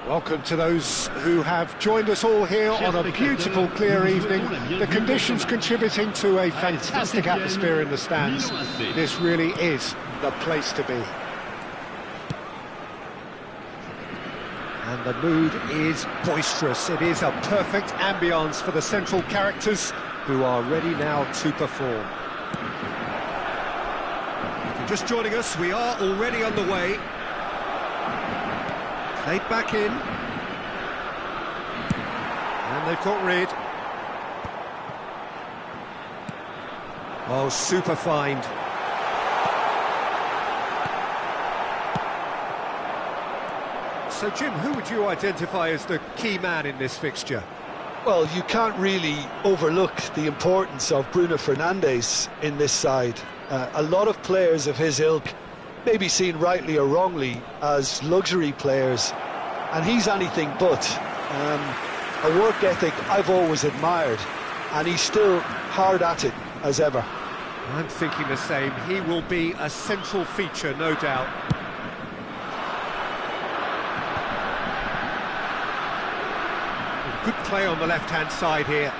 Welcome to those who have joined us all here on a beautiful, clear evening. The conditions contributing to a fantastic atmosphere in the stands. This really is the place to be. And the mood is boisterous. It is a perfect ambience for the central characters who are ready now to perform. If you're just joining us, we are already underway. Played back in. And they've got rid. Oh, super find. So, Jim, who would you identify as the key man in this fixture? Well, you can't really overlook the importance of Bruno Fernandes in this side. A lot of players of his ilk may be seen rightly or wrongly as luxury players, and he's anything but. A work ethic I've always admired, and he's still hard at it as ever. I'm thinking the same. He will be a central feature, no doubt. Good play on the left-hand side here.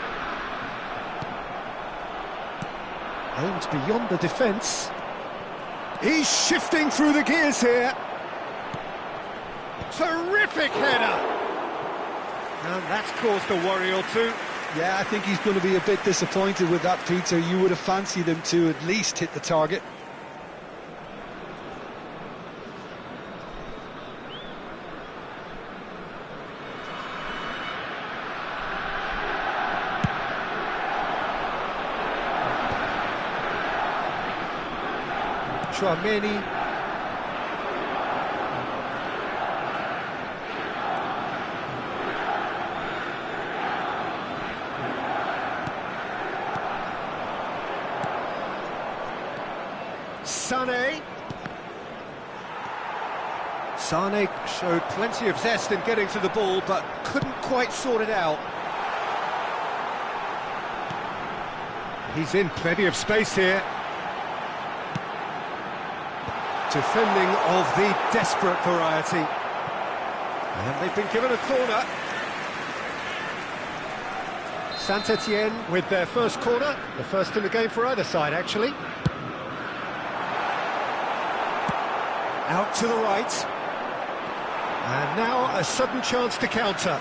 Aimed beyond the defence. He's shifting through the gears here. Terrific header. And that's caused a worry or two. Yeah, I think he's going to be a bit disappointed with that, Peter. You would have fancied him to at least hit the target. Chouameni. Sane showed plenty of zest in getting to the ball, but couldn't quite sort it out. He's in plenty of space here. Defending of the desperate variety. And they've been given a corner. Saint-Etienne with their first corner, the first in the game for either side, actually. Out to the right. And now a sudden chance to counter.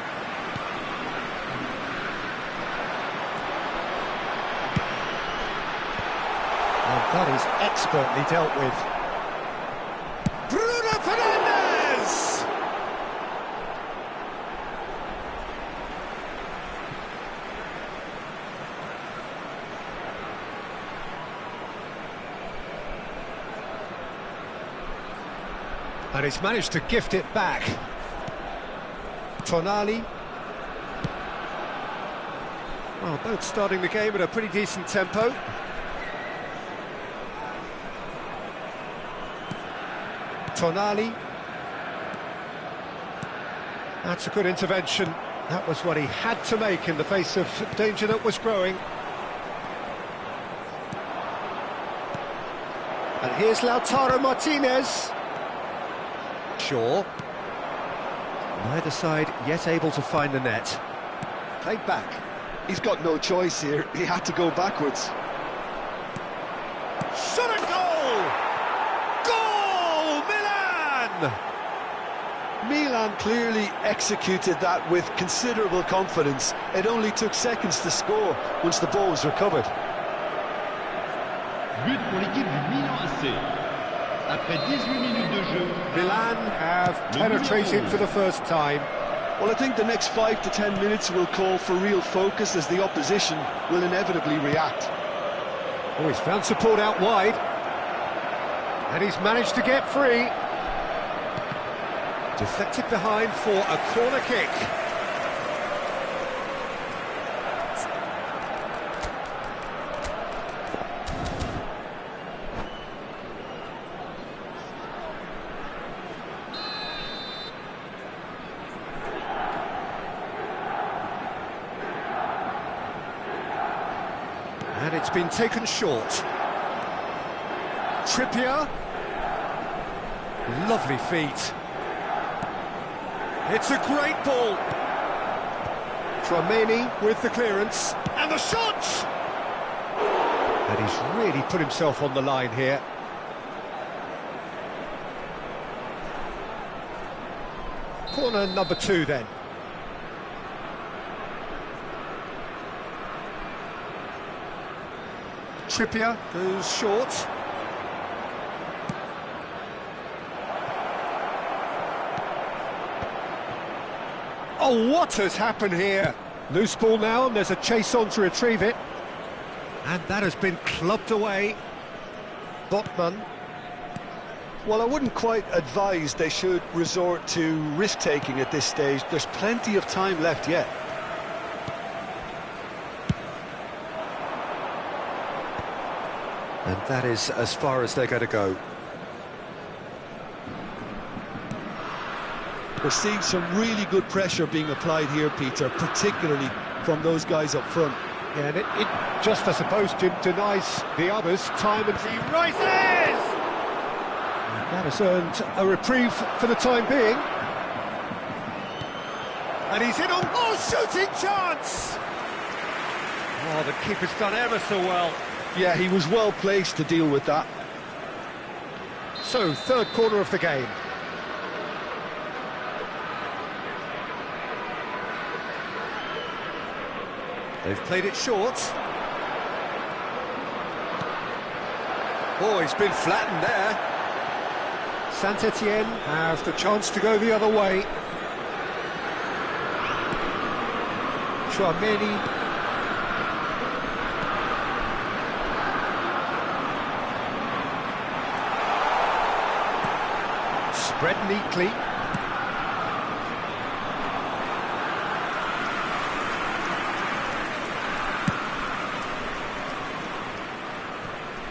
And that is expertly dealt with. Bruno Fernandes! And he's managed to gift it back. Tonali. Well, both starting the game at a pretty decent tempo. Tonali. That's a good intervention. That was what he had to make in the face of danger that was growing. And here's Lautaro Martinez. Shaw. Neither side yet able to find the net. Played back. He's got no choice here. He had to go backwards. Shot a goal! Goal! Milan! Milan clearly executed that with considerable confidence. It only took seconds to score once the ball was recovered. But pour l'équipe du Milan AC. Après 18 minutes de jeu. Milan have penetrated for the first time. Well, I think the next 5 to 10 minutes will call for real focus as the opposition will inevitably react. Oh, he's found support out wide. And he's managed to get free. Deflected behind for a corner kick. And it's been taken short. Trippier. Lovely feet. It's a great ball. Tchouaméni with the clearance. And the shot! And he's really put himself on the line here. Corner number 2 then. Trippier goes short. Oh, what has happened here? Loose ball now, and there's a chase on to retrieve it. And that has been clubbed away. Botman. Well, I wouldn't quite advise they should resort to risk-taking at this stage. There's plenty of time left yet. And that is as far as they're going to go. We're seeing some really good pressure being applied here, Peter, particularly from those guys up front. Yeah, and it just, I suppose, denies the others time, and he rises! And that has earned a reprieve for the time being. And he's in on... Oh, shooting chance! Oh, the keeper's done ever so well. Yeah, he was well placed to deal with that. So, third quarter of the game. They've played it short. Oh, he's been flattened there. Saint-Etienne have the chance to go the other way. Tchouaméni. Spread neatly.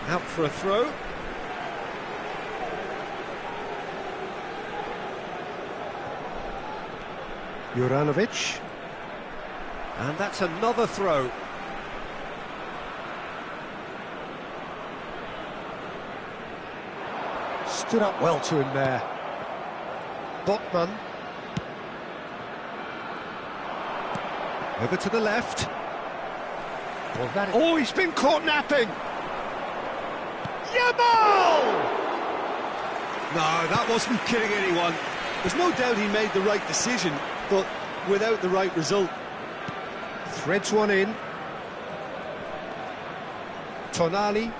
Out for a throw. Juranovic. And that's another throw. Stood up well to him there. Botman. Over to the left. Well, oh, he's been caught napping. Yamal! No, that wasn't kidding anyone. There's no doubt he made the right decision, but without the right result. Threads one in. Tonali.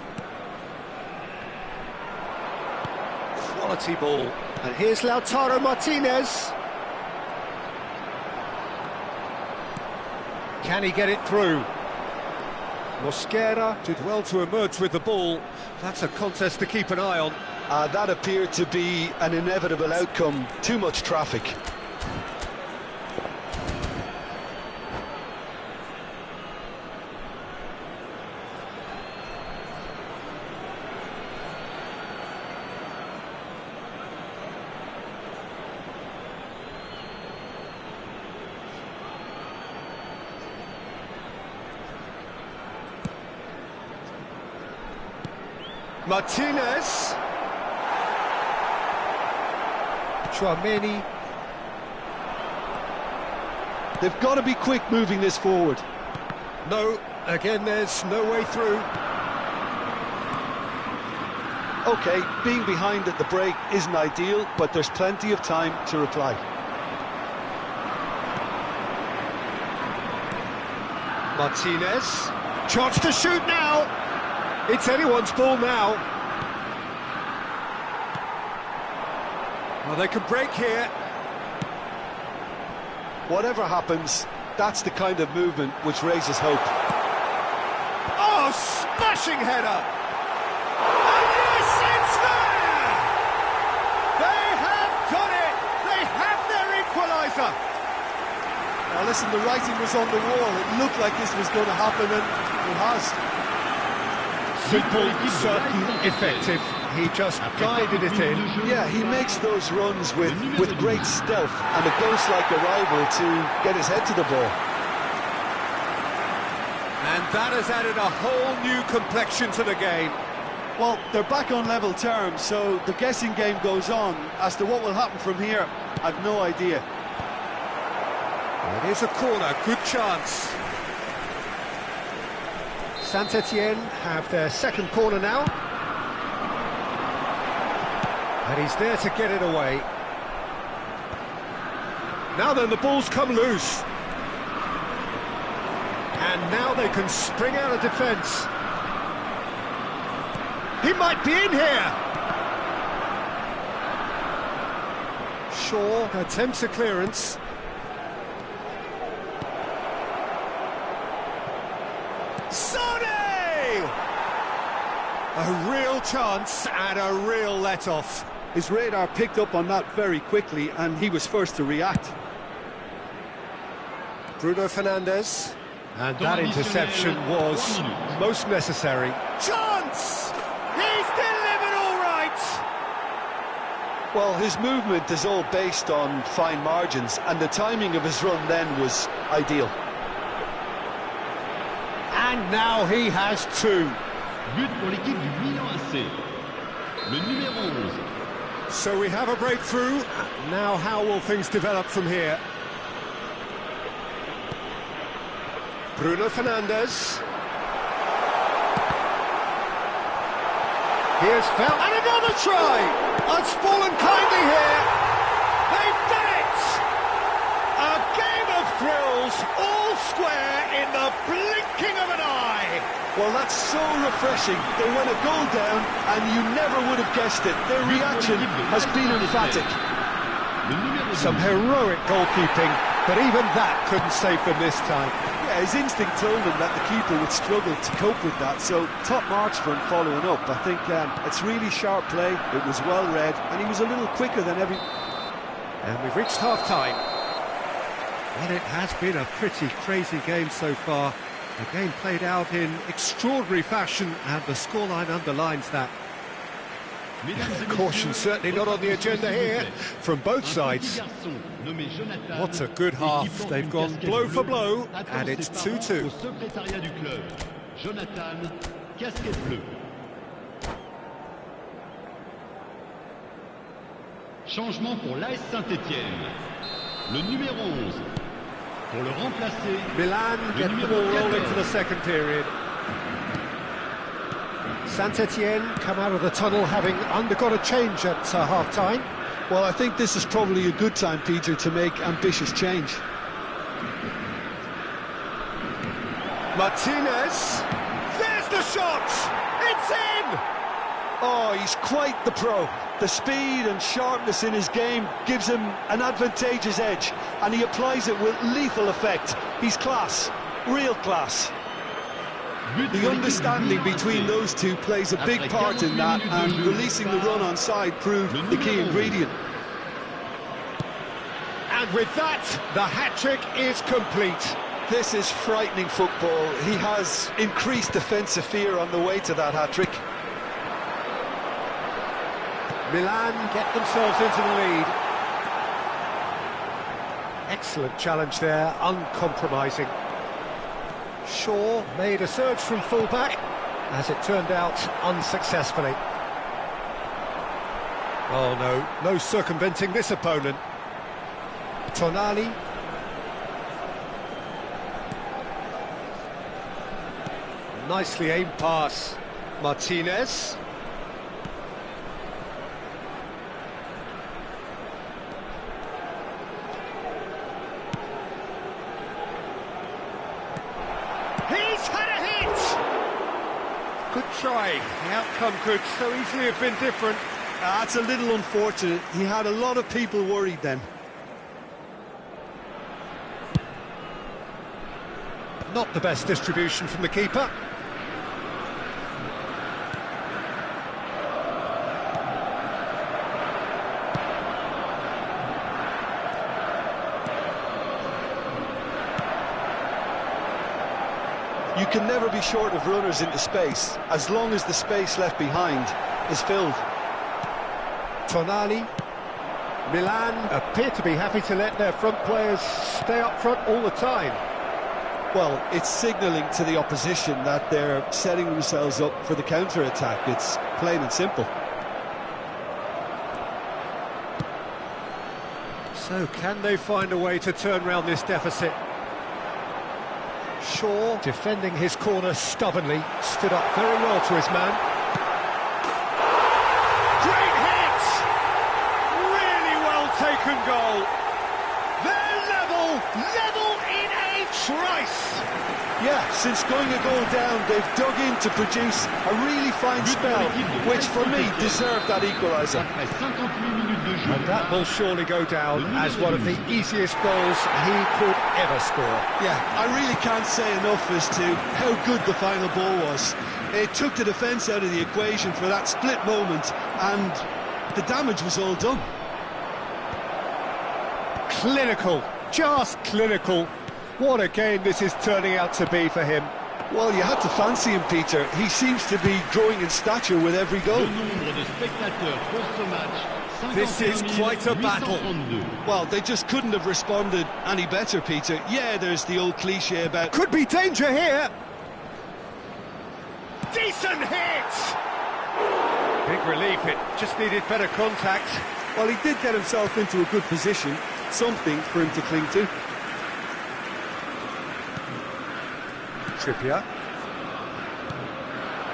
Quality ball. And here's Lautaro Martinez. Can he get it through? Mosquera did well to emerge with the ball. That's a contest to keep an eye on. That appeared to be an inevitable outcome. Too much traffic. Martinez. Tchouaméni. They've got to be quick moving this forward. No, again there's no way through. OK, being behind at the break isn't ideal, but there's plenty of time to reply. Martinez. Chance to shoot now. It's anyone's ball now. Well, they can break here. Whatever happens, that's the kind of movement which raises hope. Oh, smashing header! And yes, it's there! They have done it! They have their equaliser! Now listen, the writing was on the wall. It looked like this was going to happen, and it has. Simple, certain, effective. He just guided it in. Yeah, he makes those runs with great stealth and a ghost-like arrival to get his head to the ball. And that has added a whole new complexion to the game. Well, they're back on level terms, so the guessing game goes on. As to what will happen from here, I've no idea. It is a corner, good chance. Saint-Etienne have their second corner now. And he's there to get it away. Now then, the ball's come loose. And now they can spring out of defence. He might be in here. Shaw attempts a clearance. Sane! A real chance and a real let-off. His radar picked up on that very quickly, and he was first to react. Bruno Fernandes. And that interception was most necessary. Chance! He's delivered all right! Well, his movement is all based on fine margins, and the timing of his run then was ideal. And now he has two. But pour l'équipe du Milan AC. Le numéro 11. So we have a breakthrough. Now how will things develop from here? Bruno Fernandes. Here's Fel, and another try! It's fallen kindly here. They've done it! A game of thrills, all square in the blinking of an eye. Well, that's so refreshing. They went a goal down, and you never would have guessed it. Their reaction has been emphatic. Some heroic goalkeeping, but even that couldn't save them this time. Yeah, his instinct told him that the keeper would struggle to cope with that, so top marks for him following up. I think it's really sharp play, it was well read, and he was a little quicker than every... And we've reached half-time. Well, it has been a pretty crazy game so far. The game played out in extraordinary fashion, and the scoreline underlines that. Caution certainly not on the agenda here, from both sides. What a good half. They've gone blow for blow, and it's 2-2. Jonathan, casquette bleue. Changement pour l'AS Saint-Etienne. Le numéro 11. Pour le remplacer, Milan get the ball rolling for the second period. Saint-Etienne come out of the tunnel having undergone a change at half-time. Well, I think this is probably a good time, Peter, to make ambitious change. Martinez, there's the shot! It's in! Oh, he's quite the pro. The speed and sharpness in his game gives him an advantageous edge, and he applies it with lethal effect. He's class, real class. The understanding between those two plays a big part in that, and releasing the run on side proved the key ingredient. And with that, the hat-trick is complete. This is frightening football. He has increased defensive fear on the way to that hat-trick. Milan get themselves into the lead. Excellent challenge there, uncompromising. Shaw made a surge from full-back. As it turned out, unsuccessfully. Oh no, no circumventing this opponent. Tonali. Nicely aimed pass. Martinez. He's had a hit! Good try. The outcome could so easily have been different. That's a little unfortunate. He had a lot of people worried then. Not the best distribution from the keeper. You can never be short of runners into space, as long as the space left behind is filled. Tonali. Milan appear to be happy to let their front players stay up front all the time. Well, it's signalling to the opposition that they're setting themselves up for the counter-attack. It's plain and simple. So can they find a way to turn around this deficit? Shaw, defending his corner stubbornly, stood up very well to his man. Great hit! Really well taken goal. They're level in a trice. Yeah, since going a goal down, they've dug in to produce a really fine spell, which for me deserved that equaliser. And that will surely go down as one of the easiest goals he could ever score. Yeah, I really can't say enough as to how good the final ball was. It took the defence out of the equation for that split moment, and the damage was all done. Clinical, just clinical. What a game this is turning out to be for him. Well, you had to fancy him, Peter. He seems to be growing in stature with every goal. This is quite a battle. Well, they just couldn't have responded any better, Peter. Yeah, there's the old cliche about... Could be danger here! Decent hit! Big relief, it just needed better contact. Well, he did get himself into a good position, something for him to cling to. Trippier.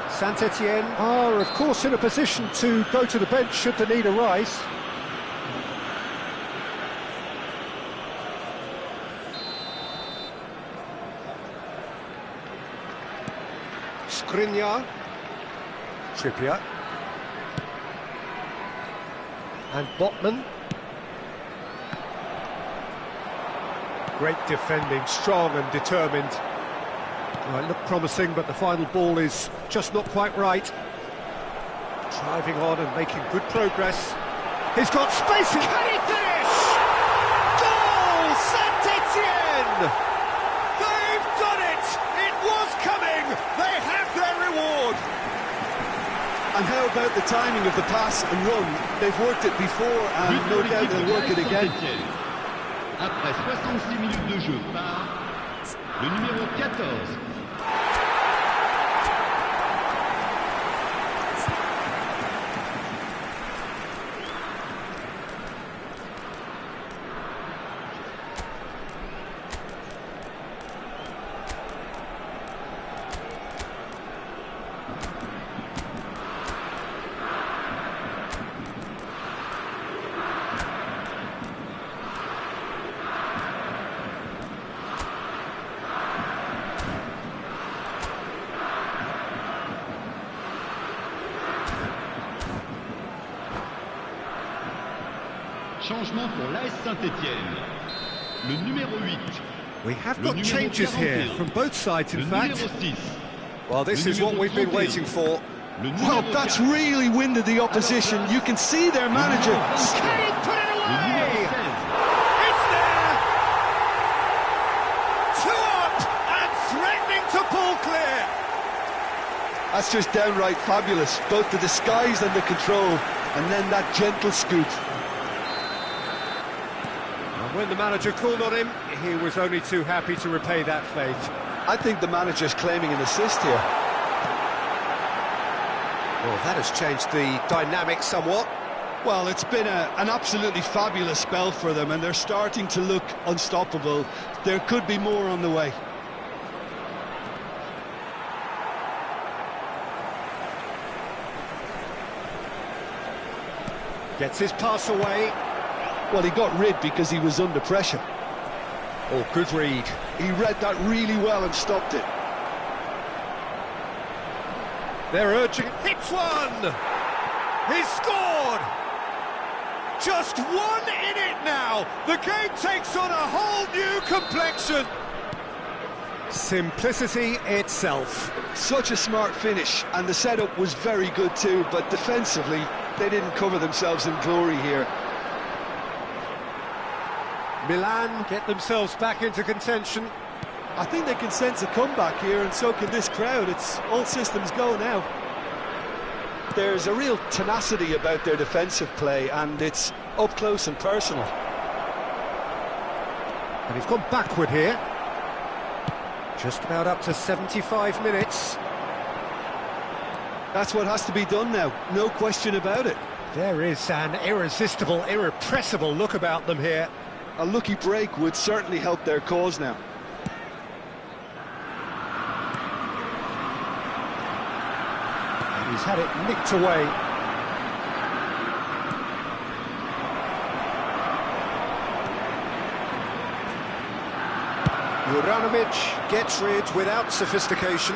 Saint-Etienne are, of course, in a position to go to the bench should the need arise. Skriniar. Trippier. And Botman. Great defending, strong and determined. Well, it looked promising, but the final ball is just not quite right. Driving on and making good progress. He's got space. Can he finish? Goal! Saint-Etienne! They've done it! It was coming! They have their reward! And how about the timing of the pass and run? They've worked it before and no doubt they'll work it again. Après 66 minutes de jeu par le numéro 14. Changement pour l'AS Saint-Etienne. Le numéro 8. We have got changes here from both sides, in fact. Well, this is what we've been waiting for. Well, that's really winded the opposition. You can see their manager. Can he put it away? It's there! 2 up and threatening to pull clear. That's just downright fabulous. Both the disguise and the control, and then that gentle scoot. When the manager called on him, he was only too happy to repay that fate. I think the manager's claiming an assist here. Well, that has changed the dynamic somewhat. Well, it's been an absolutely fabulous spell for them, and they're starting to look unstoppable. There could be more on the way. Gets his pass away. Well, he got rid because he was under pressure. Oh, good read. He read that really well and stopped it. They're urging... Hits one! He's scored! Just 1 in it now! The game takes on a whole new complexion! Simplicity itself. Such a smart finish, and the setup was very good too, but defensively, they didn't cover themselves in glory here. Milan get themselves back into contention. I think they can sense a comeback here, and so can this crowd. It's all systems go now. There's a real tenacity about their defensive play, and it's up close and personal. And he's gone backward here. Just about up to 75 minutes. That's what has to be done now, no question about it. There is an irresistible, irrepressible look about them here. A lucky break would certainly help their cause now. He's had it nicked away. Juranovic gets rid without sophistication.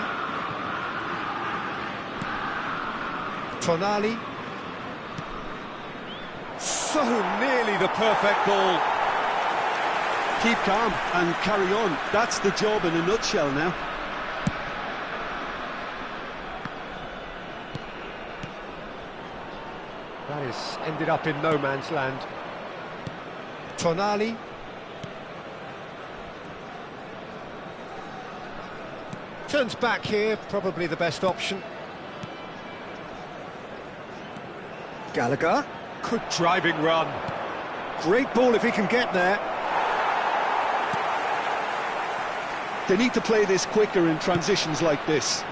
Tonali. So nearly the perfect ball. Keep calm and carry on. That's the job in a nutshell now. That is ended up in no man's land. Tonali. Turns back here, probably the best option. Gallagher. Good driving run. Great ball if he can get there. They need to play this quicker in transitions like this.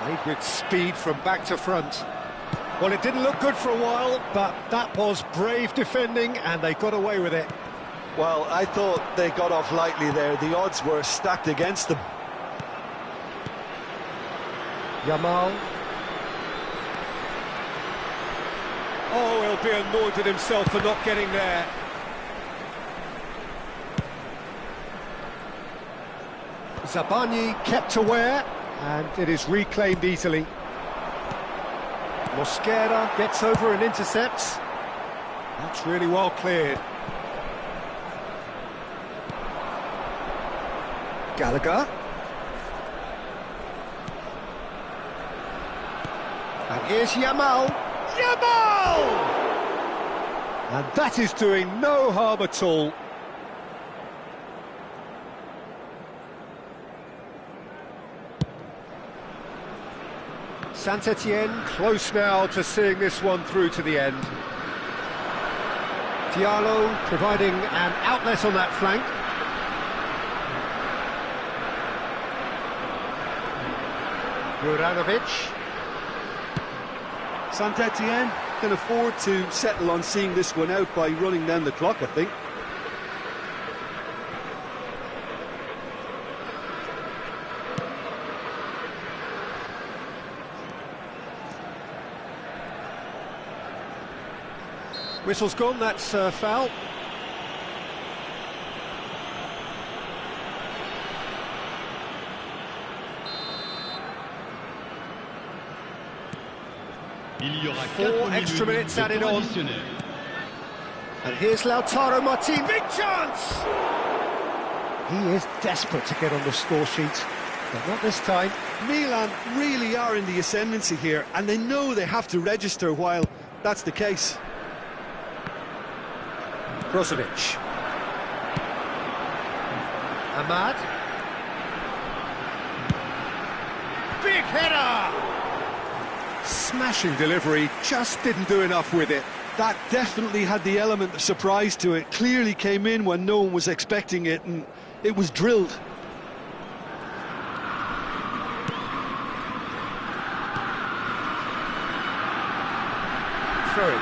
Played with speed from back to front. Well, it didn't look good for a while, but that was brave defending, and they got away with it. Well, I thought they got off lightly there. The odds were stacked against them. Yamal. Oh, he'll be annoyed at himself for not getting there. Zabani kept aware, and it is reclaimed easily. Mosquera gets over and intercepts. That's really well cleared. Gallagher. And here's Yamal. Yamal! And that is doing no harm at all. Saint-Etienne close now to seeing this one through to the end. Diallo providing an outlet on that flank. Juranovic. Saint-Etienne can afford to settle on seeing this one out by running down the clock, I think. Whistle's gone, that's foul. Il y aura 4 extra minutes added on. And here's Lautaro Martin, big chance! He is desperate to get on the score sheet, but not this time. Milan really are in the ascendancy here, and they know they have to register while that's the case. Brozovic. Ahmad. Big header! Smashing delivery, just didn't do enough with it. That definitely had the element of surprise to it. Clearly came in when no one was expecting it, and it was drilled. Through.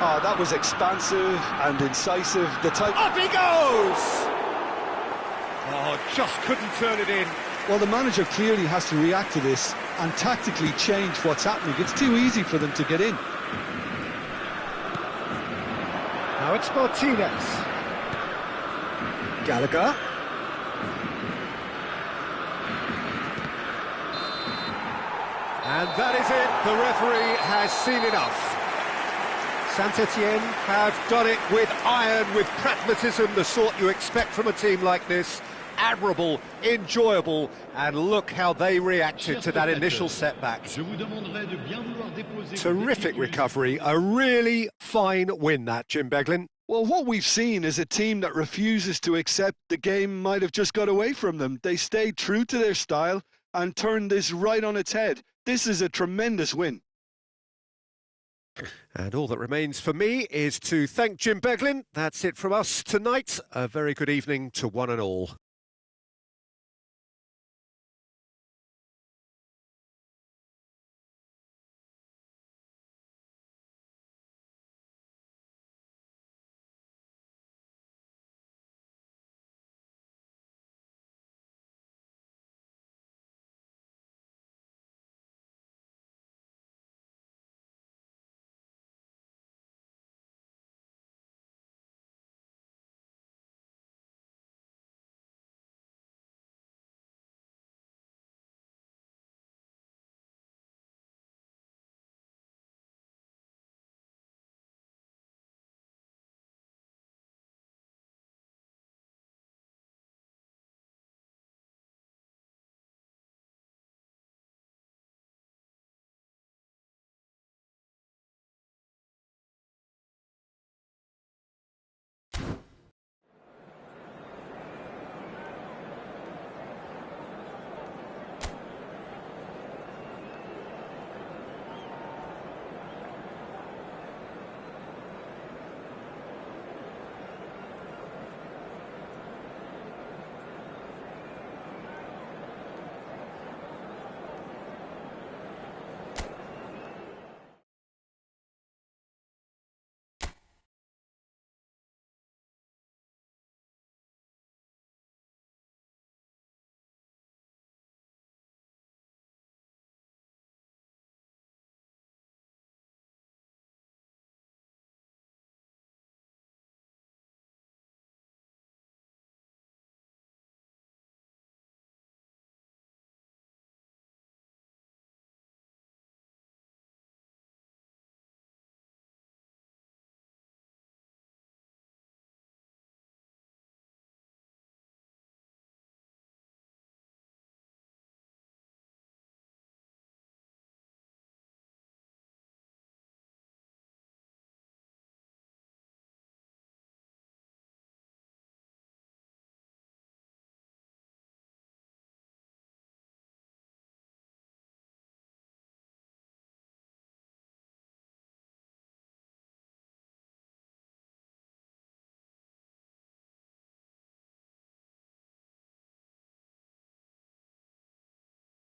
Oh, that was expansive and incisive. The type. Up he goes! Oh, just couldn't turn it in. Well, the manager clearly has to react to this and tactically change what's happening. It's too easy for them to get in. Now it's Martinez. Gallagher. And that is it. The referee has seen enough. Saint-Etienne have done it with iron, with pragmatism, the sort you expect from a team like this. Admirable, enjoyable, and look how they reacted to that initial setback. Terrific recovery, a really fine win that, Jim Beglin. Well, what we've seen is a team that refuses to accept the game might have just got away from them. They stayed true to their style and turned this right on its head. This is a tremendous win. And all that remains for me is to thank Jim Beglin. That's it from us tonight. A very good evening to one and all.